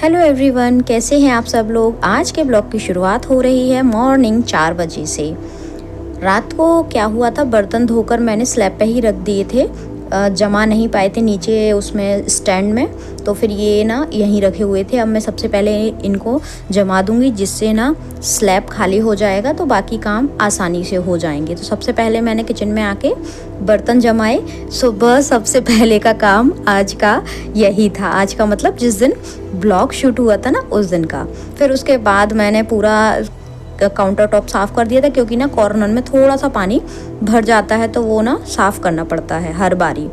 Hello everyone, कैसे हैं आप सब लोग। आज के ब्लॉग की शुरुआत हो रही है मॉर्निंग 4 बजे से। रात को क्या हुआ था, बर्तन धोकर मैंने स्लैब पे ही रख दिए थे, जमा नहीं पाए थे नीचे उसमें स्टैंड में, तो फिर ये ना यहीं रखे हुए थे। अब मैं सबसे पहले इनको जमा दूंगी, जिससे ना स्लैब खाली हो जाएगा तो बाकी काम आसानी से हो जाएंगे। तो सबसे पहले मैंने किचन में आके बर्तन जमाए। सुबह सबसे पहले का काम आज का यही था, आज का मतलब जिस दिन ब्लॉग शूट हुआ था ना उस दिन का। फिर उसके बाद मैंने पूरा काउंटर टॉप साफ़ कर दिया था, क्योंकि ना कॉर्नर में थोड़ा सा पानी भर जाता है तो वो ना साफ़ करना पड़ता है हर बारी।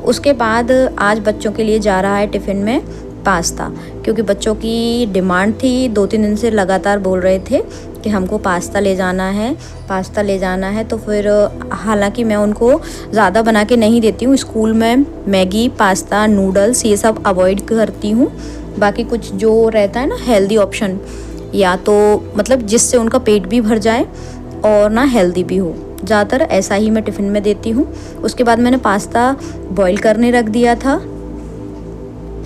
उसके बाद आज बच्चों के लिए जा रहा है टिफ़िन में पास्ता, क्योंकि बच्चों की डिमांड थी। 2-3 दिन से लगातार बोल रहे थे कि हमको पास्ता ले जाना है, पास्ता ले जाना है। तो फिर हालांकि मैं उनको ज़्यादा बना के नहीं देती हूँ, स्कूल में मैगी, पास्ता, नूडल्स ये सब अवॉइड करती हूँ। बाकी कुछ जो रहता है ना हेल्दी ऑप्शन, या तो मतलब जिससे उनका पेट भी भर जाए और ना हेल्दी भी हो, ज़्यादातर ऐसा ही मैं टिफ़िन में देती हूँ। उसके बाद मैंने पास्ता बॉईल करने रख दिया था।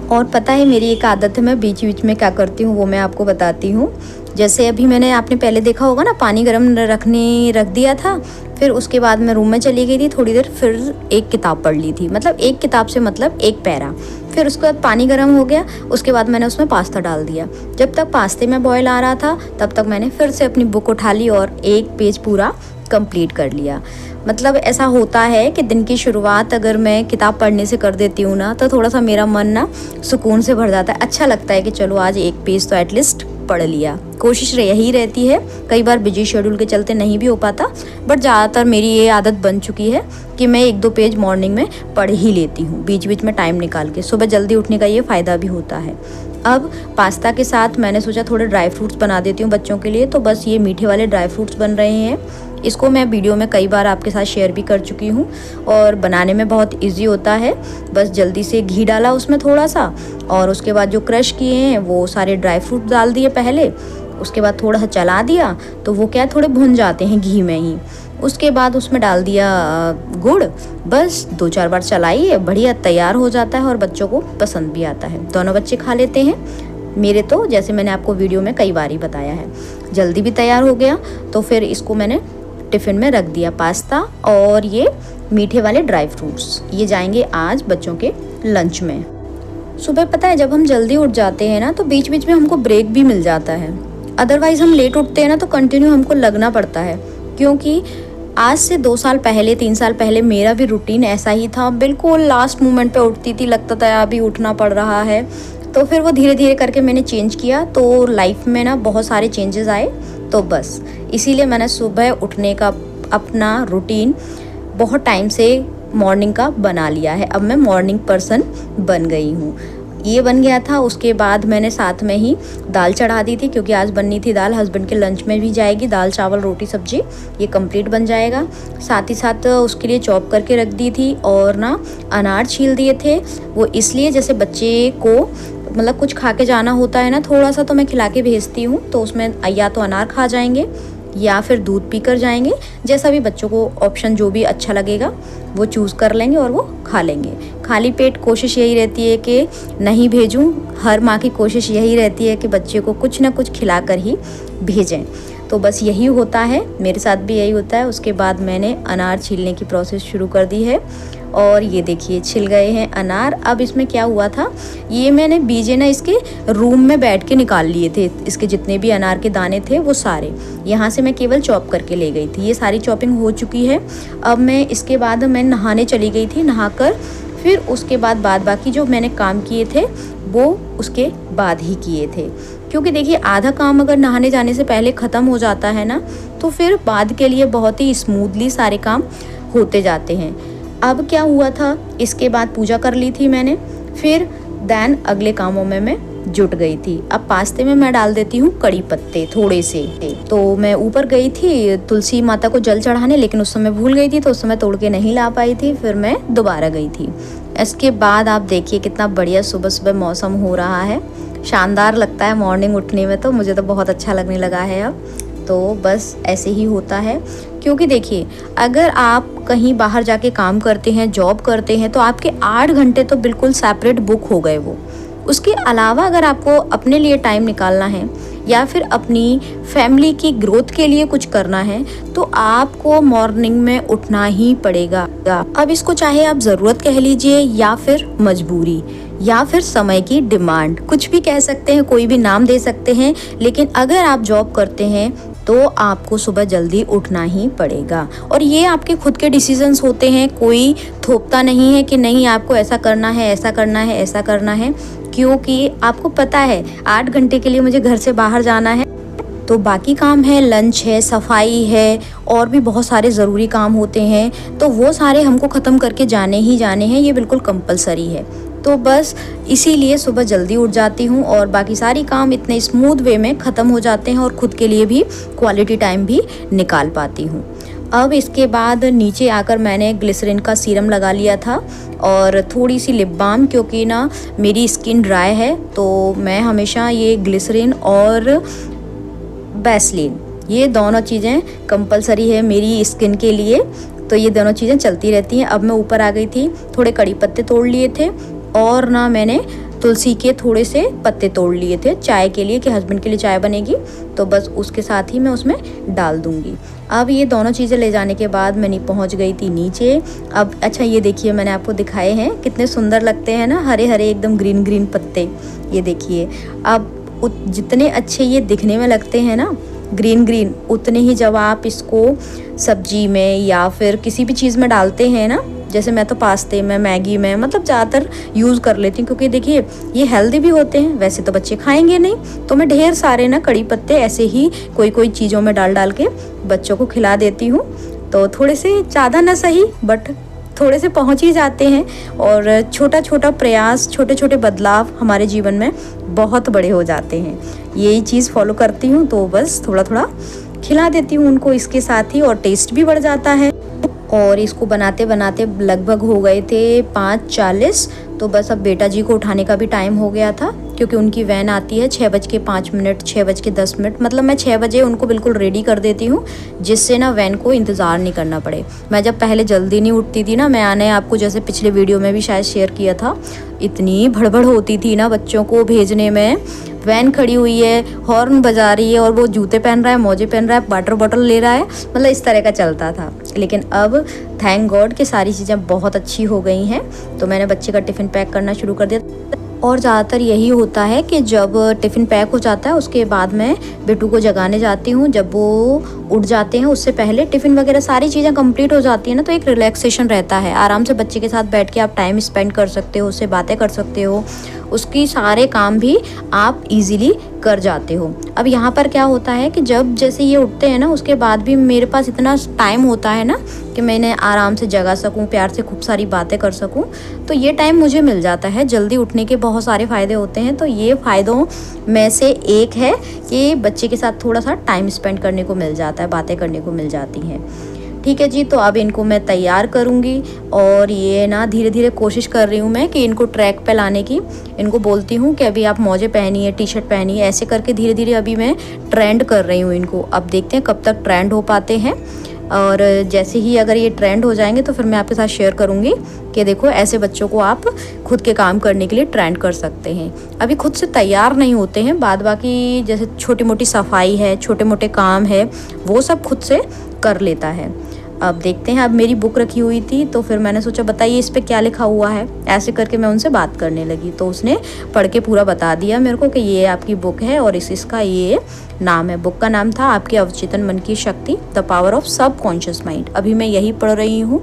और पता है मेरी एक आदत है, मैं बीच बीच में क्या करती हूँ वो मैं आपको बताती हूँ। जैसे अभी आपने पहले देखा होगा ना, पानी गर्म रख दिया था, फिर उसके बाद मैं रूम में चली गई थी थोड़ी देर, फिर एक किताब पढ़ ली थी, मतलब एक किताब से मतलब एक पैरा। फिर उसके बाद पानी गर्म हो गया, उसके बाद मैंने उसमें पास्ता डाल दिया। जब तक पास्ते में बॉयल आ रहा था तब तक मैंने फिर से अपनी बुक उठा ली और एक पेज पूरा कंप्लीट कर लिया। मतलब ऐसा होता है कि दिन की शुरुआत अगर मैं किताब पढ़ने से कर देती हूँ ना, तो थोड़ा सा मेरा मन ना सुकून से भर जाता है। अच्छा लगता है कि चलो आज एक पेज तो एटलीस्ट पढ़ लिया। कोशिश यही रहती है, कई बार बिजी शेड्यूल के चलते नहीं भी हो पाता, बट ज़्यादातर मेरी ये आदत बन चुकी है कि मैं 1-2 पेज मॉर्निंग में पढ़ ही लेती हूँ, बीच बीच में टाइम निकाल के। सुबह जल्दी उठने का ये फ़ायदा भी होता है। अब पास्ता के साथ मैंने सोचा थोड़े ड्राई फ्रूट्स बना देती हूँ बच्चों के लिए, तो बस ये मीठे वाले ड्राई फ्रूट्स बन रहे हैं। इसको मैं वीडियो में कई बार आपके साथ शेयर भी कर चुकी हूँ और बनाने में बहुत इजी होता है। बस जल्दी से घी डाला उसमें थोड़ा सा, और उसके बाद जो क्रश किए हैं वो सारे ड्राई फ्रूट डाल दिए पहले। उसके बाद थोड़ा सा चला दिया तो वो क्या थोड़े भुन जाते हैं घी में ही। उसके बाद उसमें डाल दिया गुड़, बस 2-4 बार चलाइए, बढ़िया तैयार हो जाता है और बच्चों को पसंद भी आता है। दोनों बच्चे खा लेते हैं मेरे, तो जैसे मैंने आपको वीडियो में कई बार ही बताया है। जल्दी भी तैयार हो गया, तो फिर इसको मैंने टिफ़िन में रख दिया। पास्ता और ये मीठे वाले ड्राई फ्रूट्स, ये जाएंगे आज बच्चों के लंच में। सुबह पता है जब हम जल्दी उठ जाते हैं ना, तो बीच बीच में हमको ब्रेक भी मिल जाता है। अदरवाइज़ हम लेट उठते हैं ना तो कंटिन्यू हमको लगना पड़ता है। क्योंकि आज से 2 साल पहले 3 साल पहले मेरा भी रूटीन ऐसा ही था, बिल्कुल लास्ट मोमेंट पे उठती थी, लगता था अभी उठना पड़ रहा है। तो फिर वो धीरे धीरे करके मैंने चेंज किया, तो लाइफ में ना बहुत सारे चेंजेस आए। तो बस इसीलिए मैंने सुबह उठने का अपना रूटीन बहुत टाइम से मॉर्निंग का बना लिया है। अब मैं मॉर्निंग पर्सन बन गई हूँ, ये बन गया था। उसके बाद मैंने साथ में ही दाल चढ़ा दी थी, क्योंकि आज बननी थी दाल, हस्बैंड के लंच में भी जाएगी। दाल चावल रोटी सब्जी ये कंप्लीट बन जाएगा। साथ ही साथ उसके लिए चॉप करके रख दी थी, और ना अनार छील दिए थे। वो इसलिए जैसे बच्चे को मतलब कुछ खा के जाना होता है ना, थोड़ा सा तो मैं खिला के भेजती हूँ, तो उसमें या तो अनार खा जाएंगे या फिर दूध पी कर जाएंगे। जैसा भी बच्चों को ऑप्शन जो भी अच्छा लगेगा वो चूज़ कर लेंगे और वो खा लेंगे। खाली पेट कोशिश यही रहती है कि नहीं भेजूं। हर माँ की कोशिश यही रहती है कि बच्चे को कुछ ना कुछ खिला कर ही भेजें। तो बस यही होता है, मेरे साथ भी यही होता है। उसके बाद मैंने अनार छीलने की प्रोसेस शुरू कर दी है, और ये देखिए छिल गए हैं अनार। अब इसमें क्या हुआ था, ये मैंने बीजे ना इसके रूम में बैठ के निकाल लिए थे। इसके जितने भी अनार के दाने थे वो सारे यहाँ से मैं केवल चॉप करके ले गई थी। ये सारी चॉपिंग हो चुकी है। अब मैं इसके बाद मैं नहाने चली गई थी, नहाकर फिर उसके बाद बाकी जो मैंने काम किए थे वो उसके बाद ही किए थे। क्योंकि देखिए आधा काम अगर नहाने जाने से पहले ख़त्म हो जाता है ना, तो फिर बाद के लिए बहुत ही स्मूथली सारे काम होते जाते हैं। अब क्या हुआ था, इसके बाद पूजा कर ली थी मैंने, फिर दैन अगले कामों में मैं जुट गई थी। अब पास्ते में मैं डाल देती हूँ कड़ी पत्ते थोड़े से। तो मैं ऊपर गई थी तुलसी माता को जल चढ़ाने, लेकिन उस समय भूल गई थी, तो उस समय तोड़ के नहीं ला पाई थी। फिर मैं दोबारा गई थी। इसके बाद आप देखिए कितना बढ़िया सुबह सुबह मौसम हो रहा है, शानदार लगता है मॉर्निंग उठने में। तो मुझे तो बहुत अच्छा लगने लगा है अब। तो बस ऐसे ही होता है, क्योंकि देखिए अगर आप कहीं बाहर जाके काम करते हैं, जॉब करते हैं, तो आपके 8 घंटे तो बिल्कुल सेपरेट बुक हो गए वो। उसके अलावा अगर आपको अपने लिए टाइम निकालना है या फिर अपनी फैमिली की ग्रोथ के लिए कुछ करना है तो आपको मॉर्निंग में उठना ही पड़ेगा। अब इसको चाहे आप ज़रूरत कह लीजिए या फिर मजबूरी या फिर समय की डिमांड, कुछ भी कह सकते हैं, कोई भी नाम दे सकते हैं, लेकिन अगर आप जॉब करते हैं तो आपको सुबह जल्दी उठना ही पड़ेगा। और ये आपके खुद के डिसीजंस होते हैं, कोई थोपता नहीं है कि नहीं आपको ऐसा करना है, ऐसा करना है, ऐसा करना है, क्योंकि आपको पता है 8 घंटे के लिए मुझे घर से बाहर जाना है, तो बाकी काम है, लंच है, सफाई है, और भी बहुत सारे ज़रूरी काम होते हैं, तो वो सारे हमको ख़त्म करके जाने ही जाने हैं, ये बिल्कुल कंपलसरी है। तो बस इसीलिए सुबह जल्दी उठ जाती हूँ और बाकी सारी काम इतने स्मूथ वे में ख़त्म हो जाते हैं और ख़ुद के लिए भी क्वालिटी टाइम भी निकाल पाती हूँ। अब इसके बाद नीचे आकर मैंने ग्लिसरीन का सीरम लगा लिया था और थोड़ी सी लिप बाम, क्योंकि ना मेरी स्किन ड्राई है, तो मैं हमेशा ये ग्लिसरीन और वैसलीन, ये दोनों चीज़ें कंपलसरी है मेरी स्किन के लिए, तो ये दोनों चीज़ें चलती रहती हैं। अब मैं ऊपर आ गई थी, थोड़े कड़ी पत्ते तोड़ लिए थे और ना मैंने तुलसी के थोड़े से पत्ते तोड़ लिए थे चाय के लिए, कि हस्बैंड के लिए चाय बनेगी, तो बस उसके साथ ही मैं उसमें डाल दूँगी। अब ये दोनों चीज़ें ले जाने के बाद मैंने पहुंच गई थी नीचे। अब अच्छा ये देखिए, मैंने आपको दिखाए हैं कितने सुंदर लगते हैं ना, हरे हरे एकदम ग्रीन ग्रीन पत्ते, ये देखिए। अब जितने अच्छे ये दिखने में लगते हैं ना ग्रीन ग्रीन, उतने ही जब आप इसको सब्जी में या फिर किसी भी चीज़ में डालते हैं ना, जैसे मैं तो पास्ते में, मैगी में, मतलब ज़्यादातर यूज़ कर लेती हूँ, क्योंकि देखिए ये हेल्दी भी होते हैं, वैसे तो बच्चे खाएंगे नहीं, तो मैं ढेर सारे ना कड़ी पत्ते ऐसे ही कोई कोई चीज़ों में डाल डाल के बच्चों को खिला देती हूँ। तो थोड़े से ज़्यादा ना सही, बट थोड़े से पहुँच ही जाते हैं, और छोटा छोटा प्रयास, छोटे छोटे बदलाव हमारे जीवन में बहुत बड़े हो जाते हैं। यही चीज़ फॉलो करती हूँ, तो बस थोड़ा थोड़ा खिला देती हूँ उनको इसके साथ ही, और टेस्ट भी बढ़ जाता है। और इसको बनाते बनाते लगभग हो गए थे 5:40, तो बस अब बेटा जी को उठाने का भी टाइम हो गया था, क्योंकि उनकी वैन आती है 6:05, 6:10, मतलब मैं 6 बजे उनको बिल्कुल रेडी कर देती हूँ, जिससे ना वैन को इंतज़ार नहीं करना पड़े। मैं जब पहले जल्दी नहीं उठती थी ना, मैंने आपको जैसे पिछले वीडियो में भी शायद शेयर किया था, इतनी भड़बड़ होती थी ना बच्चों को भेजने में। वैन खड़ी हुई है, हॉर्न बजा रही है, और वो जूते पहन रहा है, मोजे पहन रहा है, वाटर बॉटल ले रहा है, मतलब इस तरह का चलता था। लेकिन अब थैंक गॉड कि सारी चीज़ें बहुत अच्छी हो गई हैं, तो मैंने बच्चे का टिफ़िन पैक करना शुरू कर दिया। और ज़्यादातर यही होता है कि जब टिफ़िन पैक हो जाता है उसके बाद मैं बेटू को जगाने जाती हूँ। जब वो उठ जाते हैं उससे पहले टिफ़िन वगैरह सारी चीज़ें कंप्लीट हो जाती है ना, तो एक रिलैक्सेशन रहता है, आराम से बच्चे के साथ बैठ के आप टाइम स्पेंड कर सकते हो, उससे बातें कर सकते हो, उसकी सारे काम भी आप इजीली कर जाते हो। अब यहाँ पर क्या होता है कि जब जैसे ये उठते हैं ना, उसके बाद भी मेरे पास इतना टाइम होता है ना कि मैं इन्हें आराम से जगा सकूँ, प्यार से खूब सारी बातें कर सकूँ, तो ये टाइम मुझे मिल जाता है। जल्दी उठने के बहुत सारे फ़ायदे होते हैं, तो ये फ़ायदों में से एक है कि बच्चे के साथ थोड़ा सा टाइम स्पेंड करने को मिल जाता है, बातें करने को मिल जाती हैं। ठीक है जी, तो अब इनको मैं तैयार करूँगी, और ये ना धीरे धीरे कोशिश कर रही हूँ मैं कि इनको ट्रैक पे लाने की। इनको बोलती हूँ कि अभी आप मोजे पहनिए, टी शर्ट पहनिए, ऐसे करके धीरे धीरे अभी मैं ट्रेंड कर रही हूँ इनको। अब देखते हैं कब तक ट्रेंड हो पाते हैं, और जैसे ही अगर ये ट्रेंड हो जाएंगे तो फिर मैं आपके साथ शेयर करूँगी कि देखो ऐसे बच्चों को आप खुद के काम करने के लिए ट्रेंड कर सकते हैं। अभी खुद से तैयार नहीं होते हैं, बाद बाकी जैसे छोटी मोटी सफाई है, छोटे मोटे काम है, वो सब खुद से कर लेता है। अब देखते हैं, अब मेरी बुक रखी हुई थी, तो फिर मैंने सोचा बताइए इस पे क्या लिखा हुआ है, ऐसे करके मैं उनसे बात करने लगी, तो उसने पढ़ के पूरा बता दिया मेरे को कि ये आपकी बुक है और इसका ये नाम है। बुक का नाम था आपके अवचेतन मन की शक्ति, the power of subconscious mind. अभी मैं यही पढ़ रही हूँ,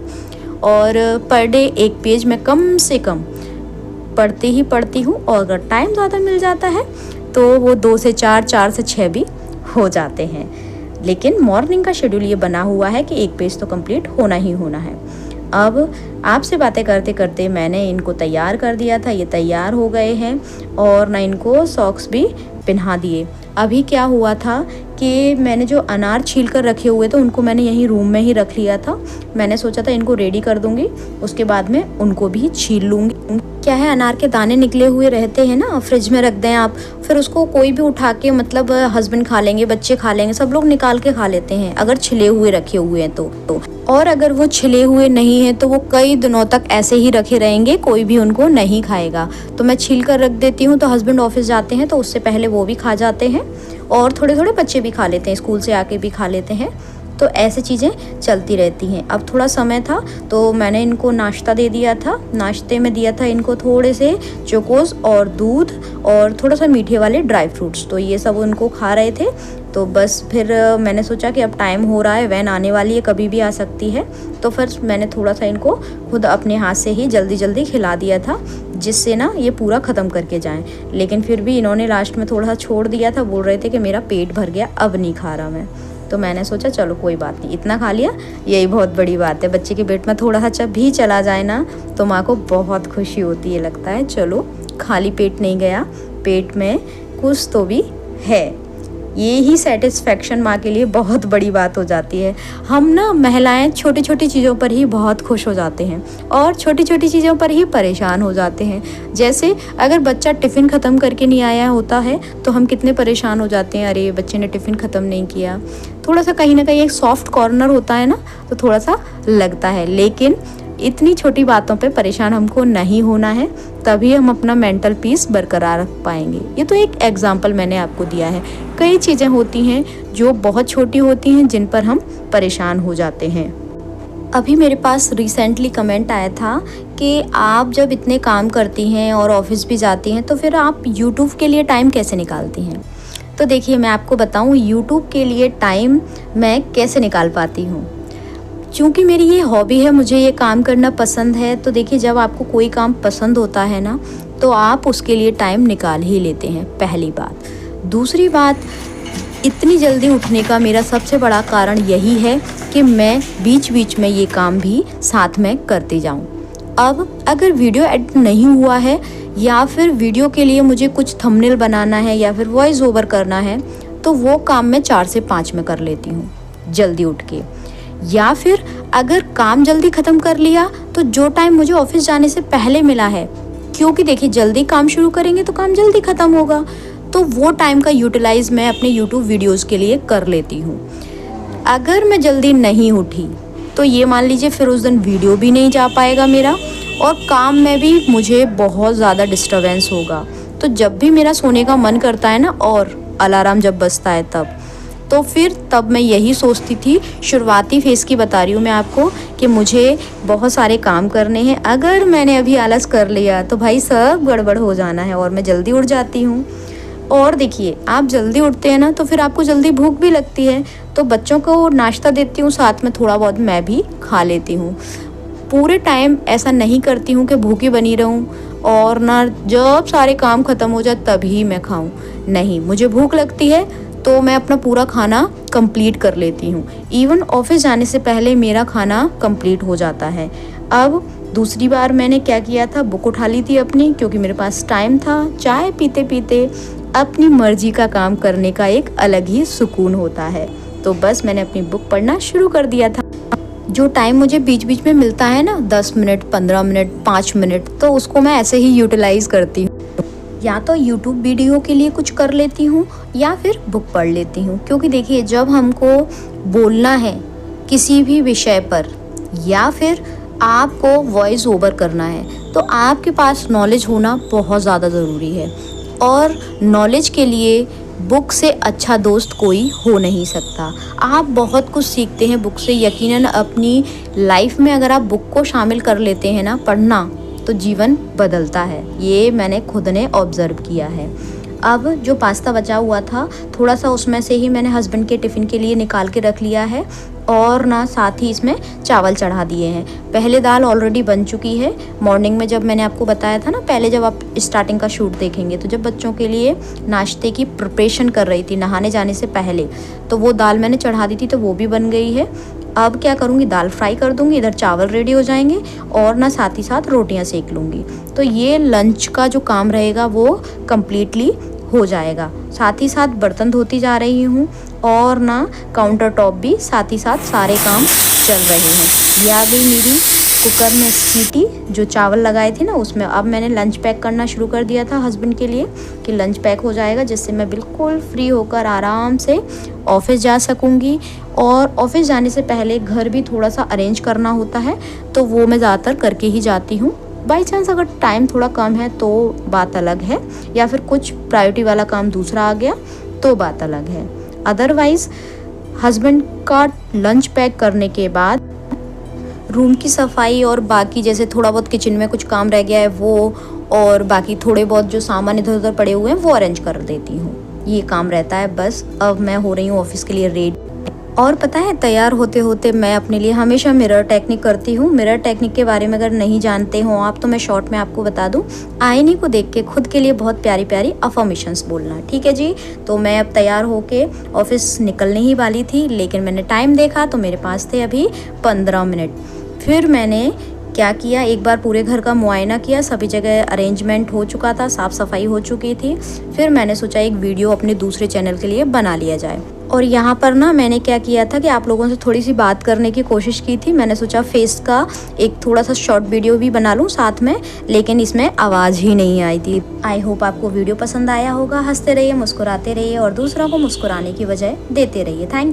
और पर डे एक पेज मैं कम से कम पढ़ती हूँ, और अगर टाइम ज़्यादा मिल जाता है तो वो 2 से 4, 4 से 6 भी हो जाते हैं। लेकिन मॉर्निंग का शेड्यूल ये बना हुआ है कि एक पेज तो कंप्लीट होना ही होना है। अब आपसे बातें करते करते मैंने इनको तैयार कर दिया था, ये तैयार हो गए हैं, और ना इनको सॉक्स भी पहना दिए। अभी क्या हुआ था कि मैंने जो अनार छील कर रखे हुए थे उनको मैंने यहीं रूम में ही रख लिया था। मैंने सोचा था इनको रेडी कर दूँगी, उसके बाद में उनको भी छील लूँगी। क्या है, अनार के दाने निकले हुए रहते हैं ना, फ्रिज में रख दें आप, फिर उसको कोई भी उठा के मतलब हस्बैंड खा लेंगे, बच्चे खा लेंगे, सब लोग निकाल के खा लेते हैं अगर छिले हुए रखे हुए हैं तो। और अगर वो छिले हुए नहीं हैं तो वो कई दिनों तक ऐसे ही रखे रहेंगे, कोई भी उनको नहीं खाएगा। तो मैं छील कर रख देती हूँ, तो हस्बैंड ऑफिस जाते हैं तो उससे पहले वो भी खा जाते हैं और थोड़े थोड़े बच्चे भी खा लेते हैं, स्कूल से आके भी खा लेते हैं। तो ऐसे चीज़ें चलती रहती हैं। अब थोड़ा समय था तो मैंने इनको नाश्ता दे दिया था। नाश्ते में दिया था इनको थोड़े से चोकोस और दूध और थोड़ा सा मीठे वाले ड्राई फ्रूट्स, तो ये सब उनको खा रहे थे। तो बस फिर मैंने सोचा कि अब टाइम हो रहा है, वैन आने वाली है, कभी भी आ सकती है। तो फिर मैंने थोड़ा सा इनको खुद अपने हाथ से ही जल्दी जल्दी खिला दिया था, जिससे ना ये पूरा ख़त्म करके जाएं। लेकिन फिर भी इन्होंने लास्ट में थोड़ा सा छोड़ दिया था, बोल रहे थे कि मेरा पेट भर गया, अब नहीं खा रहा मैं। तो मैंने सोचा चलो कोई बात नहीं, इतना खा लिया यही बहुत बड़ी बात है। बच्चे के पेट में थोड़ा सा भी चला जाए ना तो माँ को बहुत खुशी होती है, लगता है चलो खाली पेट नहीं गया, पेट में कुछ तो भी है। ये ही सेटिस्फेक्शन माँ के लिए बहुत बड़ी बात हो जाती है। हम ना महिलाएं छोटी छोटी चीज़ों पर ही बहुत खुश हो जाते हैं और छोटी छोटी चीज़ों पर ही परेशान हो जाते हैं। जैसे अगर बच्चा टिफ़िन ख़त्म करके नहीं आया होता है तो हम कितने परेशान हो जाते हैं, अरे बच्चे ने टिफ़िन ख़त्म नहीं किया। थोड़ा सा कहीं ना कहीं एक सॉफ्ट कॉर्नर होता है ना, तो थोड़ा सा लगता है। लेकिन इतनी छोटी बातों पे परेशान हमको नहीं होना है, तभी हम अपना मेंटल पीस बरकरार रख पाएंगे। ये तो एक एग्जाम्पल मैंने आपको दिया है। कई चीज़ें होती हैं जो बहुत छोटी होती हैं जिन पर हम परेशान हो जाते हैं। अभी मेरे पास रिसेंटली कमेंट आया था कि आप जब इतने काम करती हैं और ऑफिस भी जाती हैं तो फिर आप यूट्यूब के लिए टाइम कैसे निकालती हैं। तो देखिए मैं आपको बताऊं यूट्यूब के लिए टाइम मैं कैसे निकाल पाती हूँ। चूँकि मेरी ये हॉबी है, मुझे ये काम करना पसंद है। तो देखिए जब आपको कोई काम पसंद होता है ना तो आप उसके लिए टाइम निकाल ही लेते हैं, पहली बात। दूसरी बात, इतनी जल्दी उठने का मेरा सबसे बड़ा कारण यही है कि मैं बीच बीच में ये काम भी साथ में करती जाऊँ। अब अगर वीडियो एडिट नहीं हुआ है या फिर वीडियो के लिए मुझे कुछ थंबनेल बनाना है या फिर वॉइस ओवर करना है तो वो काम मैं 4 से 5 में कर लेती हूँ जल्दी उठ के। या फिर अगर काम जल्दी ख़त्म कर लिया तो जो टाइम मुझे ऑफिस जाने से पहले मिला है, क्योंकि देखिए जल्दी काम शुरू करेंगे तो काम जल्दी ख़त्म होगा, तो वो टाइम का यूटिलाइज़ मैं अपने यूट्यूब वीडियोस के लिए कर लेती हूँ। अगर मैं जल्दी नहीं उठी तो ये मान लीजिए फिर उस दिन वीडियो भी नहीं जा पाएगा मेरा और काम में भी मुझे बहुत ज़्यादा डिस्टर्बेंस होगा। तो जब भी मेरा सोने का मन करता है ना और अलार्म जब बजता है तब मैं यही सोचती थी, शुरुआती फेज़ की बता रही हूँ मैं आपको, कि मुझे बहुत सारे काम करने हैं। अगर मैंने अभी आलस कर लिया तो भाई सब गड़बड़ हो जाना है और मैं जल्दी उठ जाती हूँ। और देखिए आप जल्दी उठते हैं ना तो फिर आपको जल्दी भूख भी लगती है, तो बच्चों को नाश्ता देती हूँ, साथ में थोड़ा बहुत मैं भी खा लेती हूँ। पूरे टाइम ऐसा नहीं करती हूँ कि भूखी बनी रहूँ और ना जब सारे काम ख़त्म हो जाए तभी मैं खाऊँ। नहीं, मुझे भूख लगती है तो मैं अपना पूरा खाना कंप्लीट कर लेती हूँ। इवन ऑफिस जाने से पहले मेरा खाना कंप्लीट हो जाता है। अब दूसरी बार मैंने क्या किया था, बुक उठा ली थी अपनी, क्योंकि मेरे पास टाइम था। चाय पीते पीते अपनी मर्जी का काम करने का एक अलग ही सुकून होता है। तो बस मैंने अपनी बुक पढ़ना शुरू कर दिया था। जो टाइम मुझे बीच बीच में मिलता है ना, 10 मिनट, 15 मिनट, 5 मिनट, तो उसको मैं ऐसे ही यूटिलाइज़ करती हूँ। या तो यूट्यूब वीडियो के लिए कुछ कर लेती हूँ या फिर बुक पढ़ लेती हूँ। क्योंकि देखिए जब हमको बोलना है किसी भी विषय पर या फिर आपको वॉइस ओवर करना है तो आपके पास नॉलेज होना बहुत ज़्यादा ज़रूरी है। और नॉलेज के लिए बुक से अच्छा दोस्त कोई हो नहीं सकता। आप बहुत कुछ सीखते हैं बुक से। यकीनन अपनी लाइफ में अगर आप बुक को शामिल कर लेते हैं ना, पढ़ना, तो जीवन बदलता है। ये मैंने खुद ने ऑब्ज़र्व किया है। अब जो पास्ता बचा हुआ था थोड़ा सा उसमें से ही मैंने हस्बैंड के टिफ़िन के लिए निकाल के रख लिया है और ना साथ ही इसमें चावल चढ़ा दिए हैं। पहले दाल ऑलरेडी बन चुकी है। मॉर्निंग में जब मैंने आपको बताया था ना, पहले जब आप स्टार्टिंग का शूट देखेंगे तो जब बच्चों के लिए नाश्ते की प्रिपरेशन कर रही थी नहाने जाने से पहले, तो वो दाल मैंने चढ़ा दी थी, तो वो भी बन गई है। अब क्या करूँगी, दाल फ्राई कर दूँगी, इधर चावल रेडी हो जाएंगे और ना साथ ही साथ रोटियाँ सेक लूँगी। तो ये लंच का जो काम रहेगा वो कम्प्लीटली हो जाएगा। साथ ही साथ बर्तन धोती जा रही हूँ और ना काउंटर टॉप भी साथ ही साथ सारे काम चल रहे हैं। ये आ गई मेरी कुकर में सीटी, जो चावल लगाए थे ना उसमें। अब मैंने लंच पैक करना शुरू कर दिया था हस्बैंड के लिए कि लंच पैक हो जाएगा, जिससे मैं बिल्कुल फ्री होकर आराम से ऑफिस जा सकूँगी। और ऑफिस जाने से पहले घर भी थोड़ा सा अरेंज करना होता है, तो वो मैं ज़्यादातर करके ही जाती हूँ। बाई चांस अगर टाइम थोड़ा कम है तो बात अलग है, या फिर कुछ प्रायोरिटी वाला काम दूसरा आ गया तो बात अलग है। अदरवाइज़ हस्बैंड का लंच पैक करने के बाद रूम की सफाई और बाकी जैसे थोड़ा बहुत किचन में कुछ काम रह गया है वो, और बाकी थोड़े बहुत जो सामान इधर उधर पड़े हुए हैं वो अरेंज कर देती हूँ। ये काम रहता है बस। अब मैं हो रही हूँ ऑफिस के लिए रेडी। और पता है, तैयार होते होते मैं अपने लिए हमेशा मिरर टेक्निक करती हूँ। मिरर टेक्निक के बारे में अगर नहीं जानते हो आप तो मैं शॉर्ट में आपको बता दूँ। आईने को देख के खुद के लिए बहुत प्यारी प्यारी अफर्मेशंस बोलना, ठीक है जी। तो मैं अब तैयार होके ऑफिस निकलने ही वाली थी, लेकिन मैंने टाइम देखा तो मेरे पास थे अभी 15 मिनट। फिर मैंने क्या किया, एक बार पूरे घर का मुआयना किया, सभी जगह अरेंजमेंट हो चुका था, साफ़ सफाई हो चुकी थी। फिर मैंने सोचा एक वीडियो अपने दूसरे चैनल के लिए बना लिया जाए। और यहाँ पर ना मैंने क्या किया था कि आप लोगों से थोड़ी सी बात करने की कोशिश की थी। मैंने सोचा फेस का एक थोड़ा सा शॉर्ट वीडियो भी बना लूँ साथ में, लेकिन इसमें आवाज़ ही नहीं आई थी। आई होप आपको वीडियो पसंद आया होगा। हंसते रहिए, मुस्कुराते रहिए और दूसरों को मुस्कुराने की वजह देते रहिए। थैंक